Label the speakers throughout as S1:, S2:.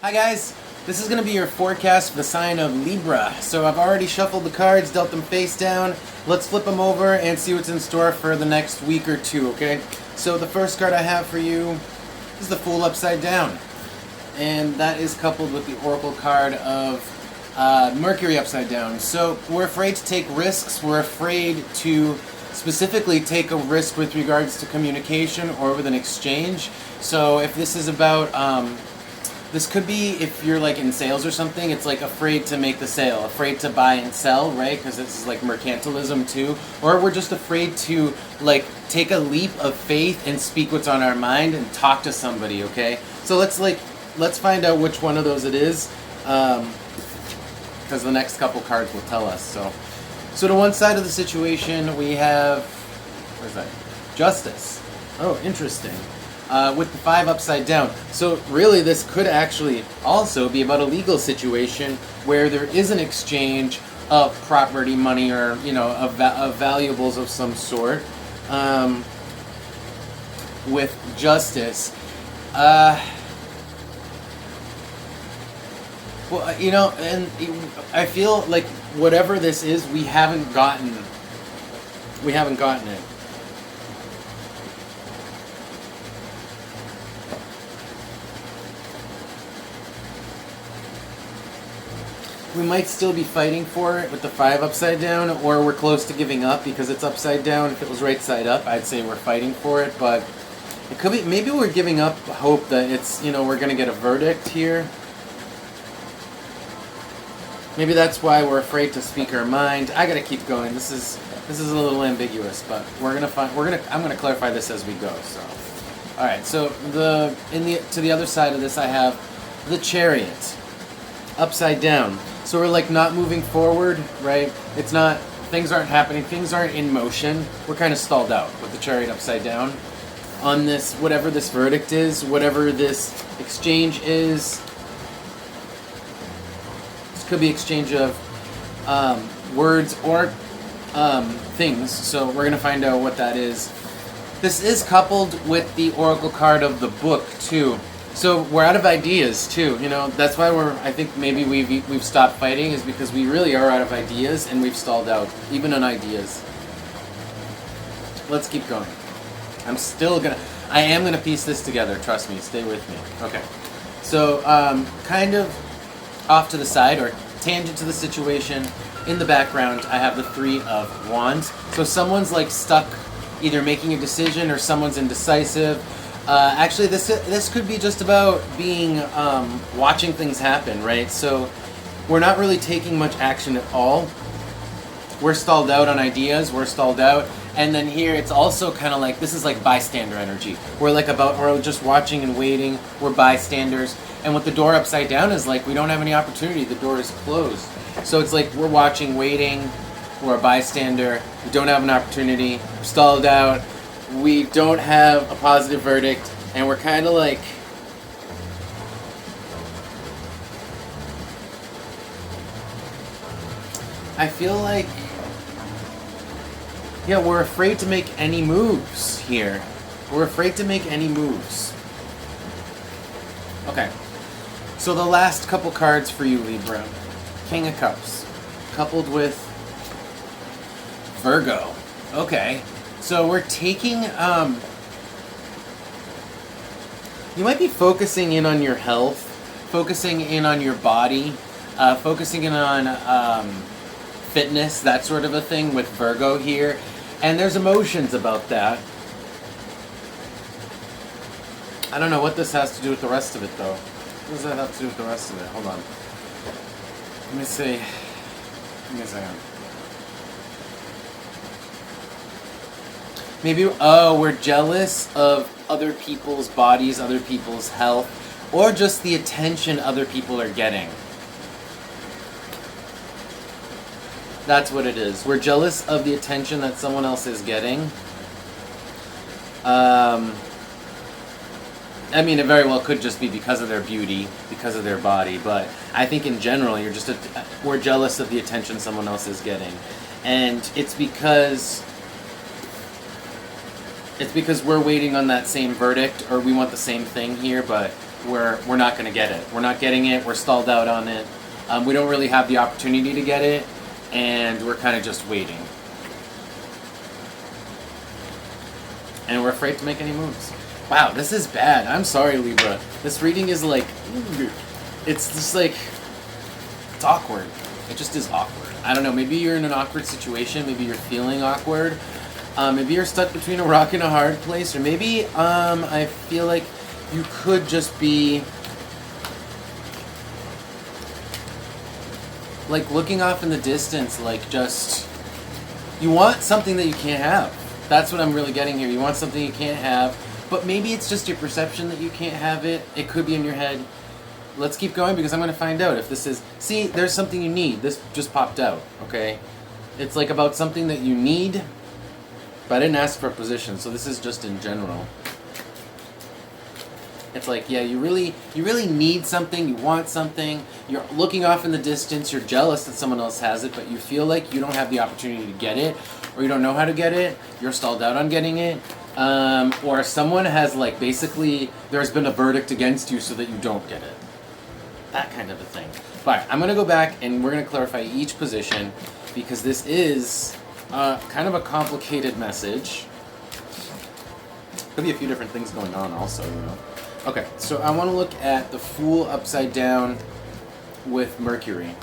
S1: Hi guys, this is going to be your forecast for the sign of Libra. So I've already shuffled the cards, dealt them face down. Let's flip them over and see what's in store for the next week or two, okay? So the first card I have for you is the Fool upside down. And that is coupled with the Oracle card of Mercury upside down. So we're afraid to take risks. We're afraid to specifically take a risk with regards to communication or with an exchange. So if this is about, this could be if you're like in sales or something, it's like afraid to make the sale, afraid to buy and sell, right? Because this is like mercantilism too. Or we're just afraid to like take a leap of faith and speak what's on our mind and talk to somebody, okay? So let's find out which one of those it is, because the next couple cards will tell us. So to one side of the situation we have, where's that? Justice. Oh, interesting. With the 5 upside down. So really this could actually also be about a legal situation where there is an exchange of property, money, or of valuables of some sort. With justice. Well, and I feel like whatever this is, we haven't gotten it. We might still be fighting for it with the 5 upside down, or we're close to giving up because it's upside down. If it was right side up, I'd say we're fighting for it, but it could be, maybe we're giving up hope that it's, we're going to get a verdict here. Maybe that's why we're afraid to speak our mind. I got to keep going. This is a little ambiguous, but I'm going to clarify this as we go. So, all right. So to the other side of this, I have the Chariot upside down. So we're like not moving forward, right? It's not, things aren't happening, things aren't in motion. We're kind of stalled out with the Chariot upside down on this, whatever this verdict is, whatever this exchange is. This could be exchange of words or things. So we're going to find out what that is. This is coupled with the Oracle card of the Book too. So we're out of ideas too, that's why I think maybe we've stopped fighting, is because we really are out of ideas and we've stalled out, even on ideas. Let's keep going. I am gonna piece this together, trust me, stay with me. Okay, so kind of off to the side, or tangent to the situation, in the background, I have the 3 of Wands. So someone's like stuck either making a decision or someone's indecisive. Actually, this could be just about being watching things happen, right? So we're not really taking much action at all. We're stalled out on ideas. We're stalled out, and then here it's also kind of like, this is like bystander energy. We're just watching and waiting. We're bystanders, and with the door upside down is like we don't have any opportunity. The door is closed, so it's like we're watching, waiting. We're a bystander. We don't have an opportunity. We're stalled out. We don't have a positive verdict, and we're kind of like, I feel like, yeah, we're afraid to make any moves here. We're afraid to make any moves. Okay, so the last couple cards for you, Libra. King of Cups, coupled with Virgo. Okay. So we're taking, you might be focusing in on your health, focusing in on your body, focusing in on fitness, that sort of a thing with Virgo here. And there's emotions about that. I don't know what this has to do with the rest of it, though. What does that have to do with the rest of it? Hold on. Let me see. Give me a second. Maybe, we're jealous of other people's bodies, other people's health, or just the attention other people are getting. That's what it is. We're jealous of the attention that someone else is getting. I mean, it very well could just be because of their beauty, because of their body, but I think in general, we're jealous of the attention someone else is getting. And it's because we're waiting on that same verdict, or we want the same thing here, but we're not going to get it. We're not getting it. We're stalled out on it. We don't really have the opportunity to get it, and we're kind of just waiting. And we're afraid to make any moves. Wow, this is bad. I'm sorry, Libra. This reading is like, it's just like, it's awkward. It just is awkward. I don't know, maybe you're in an awkward situation. Maybe you're feeling awkward. Maybe you're stuck between a rock and a hard place. Or maybe I feel like you could just be like looking off in the distance, like just, you want something that you can't have. That's what I'm really getting here. You want something you can't have, but maybe it's just your perception that you can't have it. It could be in your head. Let's keep going because I'm going to find out if this is... See, there's something you need. This just popped out, okay? It's like about something that you need, but I didn't ask for a position, so this is just in general. It's like, yeah, you really need something, you want something, you're looking off in the distance, you're jealous that someone else has it, but you feel like you don't have the opportunity to get it, or you don't know how to get it, you're stalled out on getting it, or someone has, like, basically, there's been a verdict against you so that you don't get it. That kind of a thing. But I'm going to go back and we're going to clarify each position, because this is kind of a complicated message. Could be a few different things going on also, you know. Okay, so I want to look at the Fool upside down with Mercury.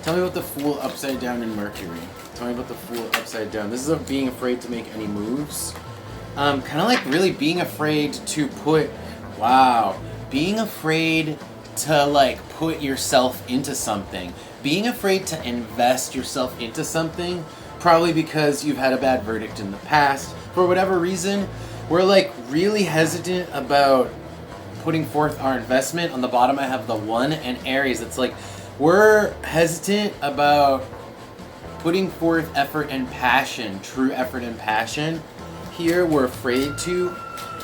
S1: Tell me about the Fool upside down in Mercury. Tell me about the Fool upside down. This is of being afraid to make any moves. Kind of like really being afraid to put... Wow. Being afraid to, like, put yourself into something. Being afraid to invest yourself into something, probably because you've had a bad verdict in the past. For whatever reason, we're, like, really hesitant about putting forth our investment. On the bottom, I have the 1 and Aries. It's like, we're hesitant about putting forth effort and passion, true effort and passion. Here, we're afraid to.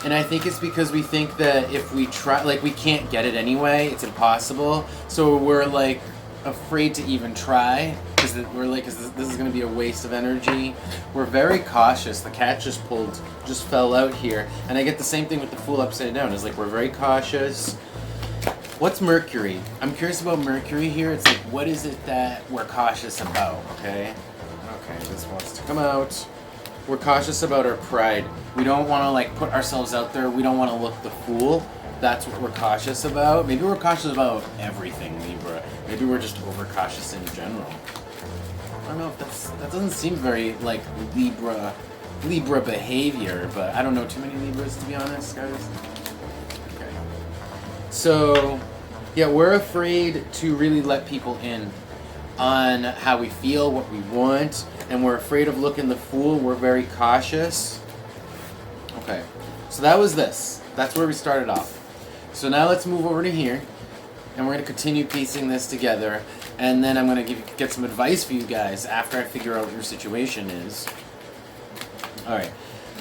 S1: And I think it's because we think that if we try, like, we can't get it anyway. It's impossible. So we're, like, afraid to even try. Because we're like, this is going to be a waste of energy. We're very cautious. The cat just fell out here. And I get the same thing with the Fool upside down. It's like, we're very cautious. What's Mercury? I'm curious about Mercury here. It's like, what is it that we're cautious about, okay? Okay, this wants to come out. We're cautious about our pride. We don't want to, like, put ourselves out there. We don't want to look the fool. That's what we're cautious about. Maybe we're cautious about everything, Libra. Maybe we're just overcautious in general. I don't know if that doesn't seem very, like, Libra behavior, but I don't know too many Libras, to be honest, guys. Okay. So, yeah, we're afraid to really let people in on how we feel, what we want, and we're afraid of looking the fool. We're very cautious. Okay, so that was this. That's where we started off. So now let's move over to here, and we're going to continue piecing this together, and then I'm going to get some advice for you guys after I figure out what your situation is. Alright,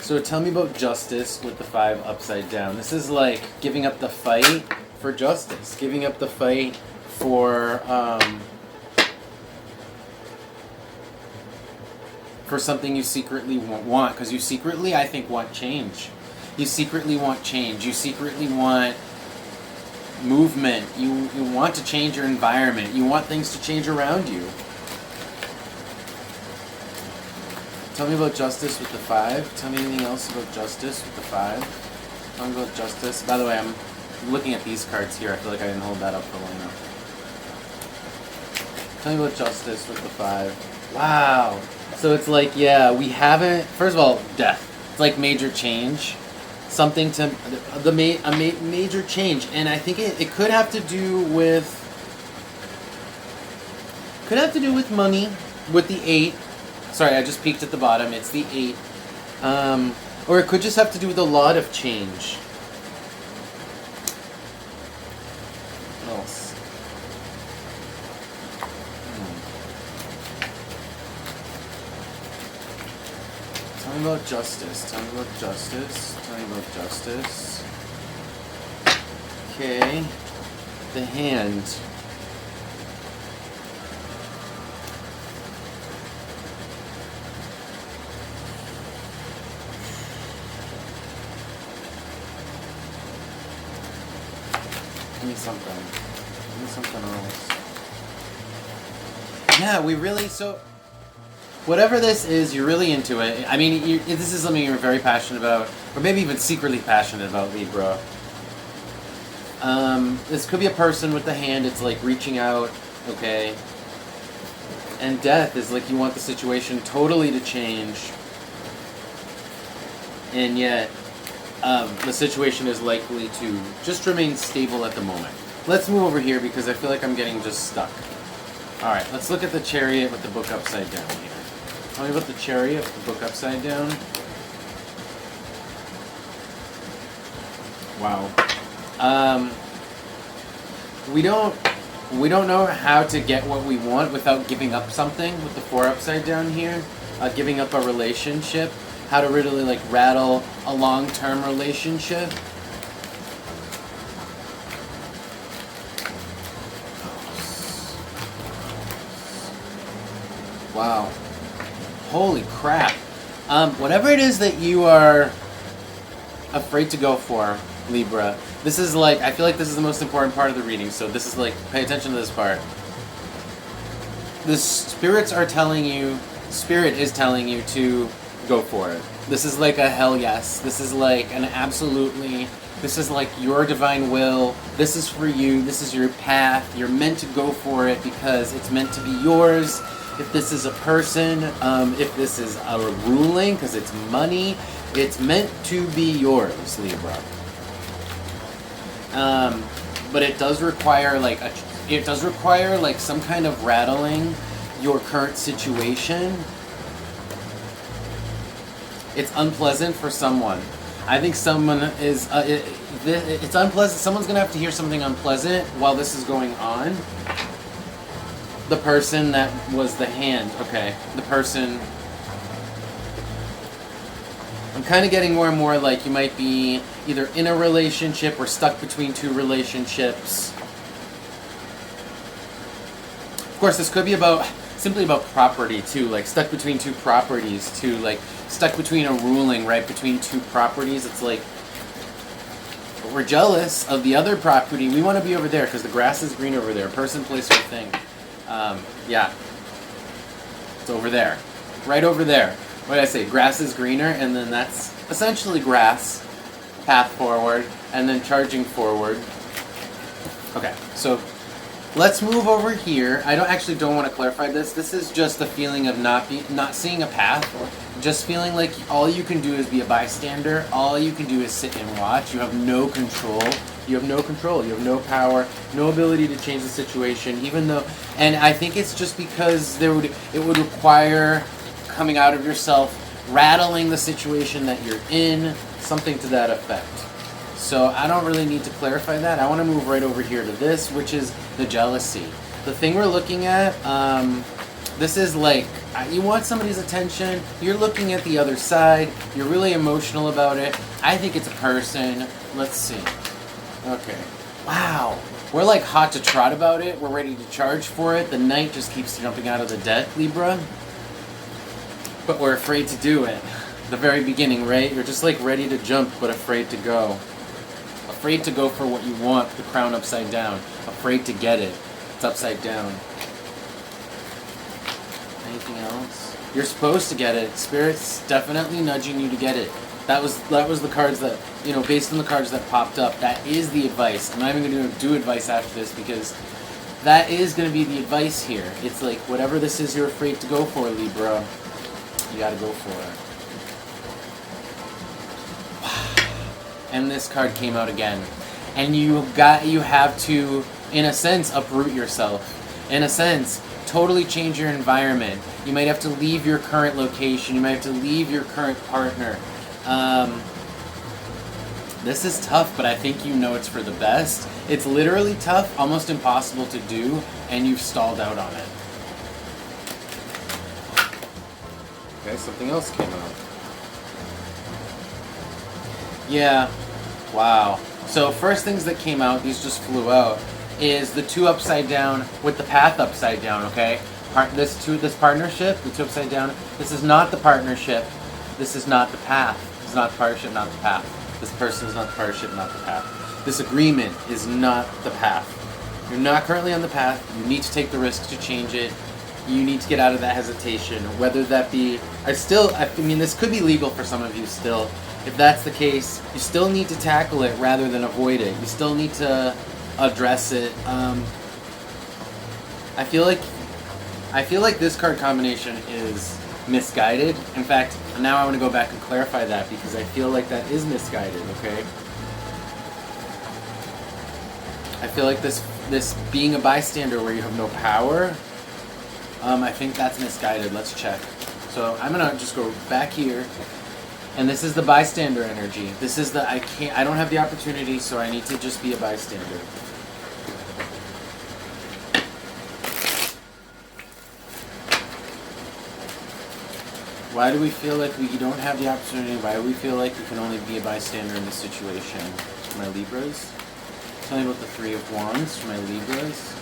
S1: so tell me about justice with the 5 upside down. This is like giving up the fight for justice, giving up the fight for something you secretly want, because you secretly, I think, want change. You secretly want change. You secretly want movement. You want to change your environment. You want things to change around you. Tell me about justice with the 5. Tell me anything else about justice with the 5. Tell me about justice. By the way, I'm looking at these cards here. I feel like I didn't hold that up for long enough. Tell me about justice with the 5. Wow. So it's like, yeah, we haven't... First of all, death. It's like major change. Something to... a major change. And I think it could have to do with... Could have to do with money. With the 8. Sorry, I just peeked at the bottom. It's the 8. Or it could just have to do with a lot of change. What else? Tell me about justice. Tell me about justice. Tell me about justice. Okay. The hand. Give me something. Give me something else. Yeah, we really, so... Whatever this is, you're really into it. I mean, this is something you're very passionate about, or maybe even secretly passionate about, Libra. This could be a person with the hand. It's like reaching out, okay? And death is like you want the situation totally to change. And yet, the situation is likely to just remain stable at the moment. Let's move over here because I feel like I'm getting just stuck. Alright, let's look at the Chariot with the book upside down here. Tell me about the Chariot with the book upside down. Wow. We don't know how to get what we want without giving up something with the 4 upside down here. Giving up a relationship. How to really like rattle a long-term relationship. Wow. Holy crap. Whatever it is that you are afraid to go for, Libra, this is like, I feel like this is the most important part of the reading, so this is like, pay attention to this part. The spirits are telling you, Spirit is telling you to go for it. This is like a hell yes. This is like an absolutely, this is like your divine will. This is for you. This is your path. You're meant to go for it because it's meant to be yours. If this is a person, if this is a ruling, because it's money, it's meant to be yours, Libra. But it does require like some kind of rattling your current situation. It's unpleasant for someone. I think someone is. It's unpleasant. Someone's gonna have to hear something unpleasant while this is going on. The person that was the hand, okay. The person... I'm kind of getting more and more like you might be either in a relationship or stuck between 2 relationships. Of course, this could be simply about property too, like stuck between 2 properties too, like stuck between a ruling, right, between 2 properties. It's like, we're jealous of the other property. We want to be over there because the grass is green over there. Person, place, or thing. Yeah. It's over there. Right over there. What did I say? Grass is greener, and then that's essentially grass. Path forward, and then charging forward. Okay, so let's move over here. I don't want to clarify this. This is just the feeling of not seeing a path. Just feeling like all you can do is be a bystander. All you can do is sit and watch. You have no control. You have no control. You have no power, no ability to change the situation, even though... And I think it's just because it would require coming out of yourself, rattling the situation that you're in, something to that effect. So I don't really need to clarify that. I want to move right over here to this, which is the jealousy. The thing we're looking at, this is like, you want somebody's attention, you're looking at the other side, you're really emotional about it. I think it's a person. Let's see. Okay. Wow. We're like hot to trot about it. We're ready to charge for it. The knight just keeps jumping out of the deck, Libra. But we're afraid to do it. The very beginning, right? You're just like ready to jump, but afraid to go. Afraid to go for what you want, the crown upside down. Afraid to get it. It's upside down. Anything else? You're supposed to get it. Spirit's definitely nudging you to get it. That was the cards that, based on the cards that popped up, that is the advice. I'm not even going to do advice after this because that is going to be the advice here. It's like, whatever this is you're afraid to go for, Libra, you got to go for it. And this card came out again. And you have to, in a sense, uproot yourself. In a sense, totally change your environment. You might have to leave your current location. You might have to leave your current partner. This is tough, but I think you know it's for the best. It's literally tough, almost impossible to do, and you've stalled out on it. Okay, something else came out. Yeah. Wow. So first things that came out, these just flew out, is the 2 upside down with the path upside down, okay? This partnership, the 2 upside down, this is not the partnership. This is not the path. This is not the partnership, not the path. This person is not the partnership, not the path. This agreement is not the path. You're not currently on the path. You need to take the risk to change it. You need to get out of that hesitation, whether that be, I mean, this could be legal for some of you still. If that's the case, you still need to tackle it rather than avoid it. You still need to address it. I feel like this card combination is misguided. In fact, now I want to go back and clarify that because I feel like that is misguided, okay? I feel like this being a bystander where you have no power, I think that's misguided. Let's check. So I'm gonna just go back here, and this is the bystander energy. This is the I don't have the opportunity, so I need to just be a bystander. Why do we feel like we don't have the opportunity? Why do we feel like we can only be a bystander in this situation? My Libras? Tell me about the Three of Wands for my Libras.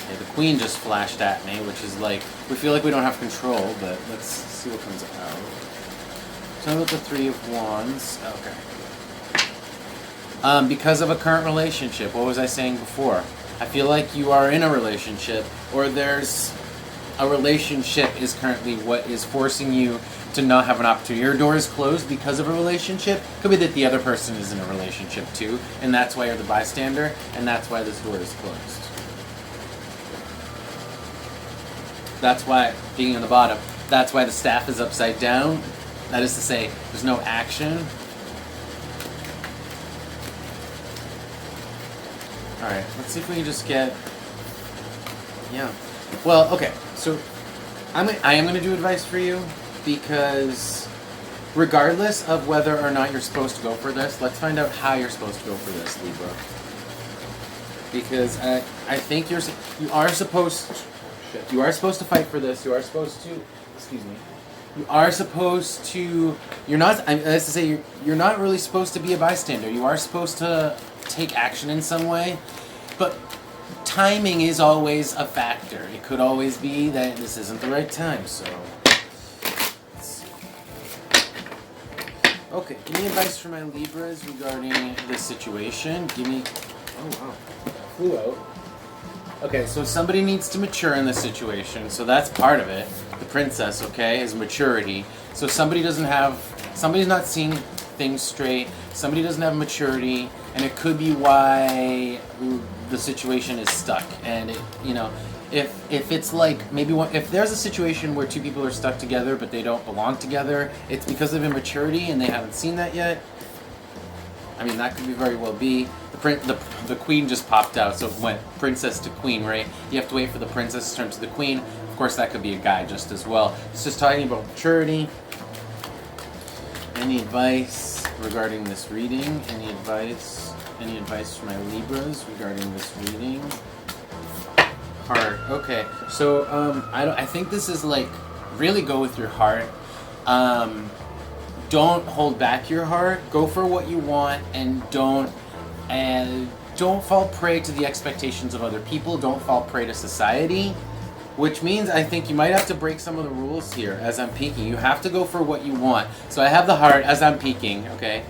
S1: Okay, the Queen just flashed at me, which is like, we feel like we don't have control, but let's see what comes out. Tell me about the Three of Wands. Okay. Because of a current relationship. What was I saying before? I feel like you are in a relationship, or there's a relationship is currently what is forcing you to not have an opportunity. Your door is closed because of a relationship. Could be that the other person is in a relationship too, and that's why you're the bystander, and that's why this door is closed. That's why, being on the bottom, that's why the staff is upside down. That is to say, there's no action. Alright, let's see if we can just get... Yeah. Well, okay, so I am going to do advice for you, because regardless of whether or not you're supposed to go for this, let's find out how you're supposed to go for this, Libra. Because I think you are supposed to fight for this. You are supposed to, excuse me. You are supposed to. You're not. That's to say, you're not really supposed to be a bystander. You are supposed to take action in some way, but timing is always a factor. It could always be that this isn't the right time. So, let's see. Okay, give me advice for my Libras regarding this situation. Give me. Oh wow, flew out. Okay, so somebody needs to mature in this situation, so that's part of it. The princess, okay, is maturity. So somebody's not seeing things straight, somebody doesn't have maturity, and it could be why the situation is stuck. And it, if it's like, maybe if there's a situation where two people are stuck together but they don't belong together, it's because of immaturity and they haven't seen that yet. I mean, that could be very well be. The queen just popped out, so it went princess to queen, right? You have to wait for the princess to turn to the queen. Of course, that could be a guy just as well. It's just talking about maturity. Any advice regarding this reading? Any advice for my Libras regarding this reading? Heart. Okay, so I think this is like, really go with your heart. Don't hold back your heart. Go for what you want, and don't fall prey to the expectations of other people. Don't fall prey to society, which means I think you might have to break some of the rules here as I'm peeking. You have to go for what you want. So I have the heart as I'm peeking, okay?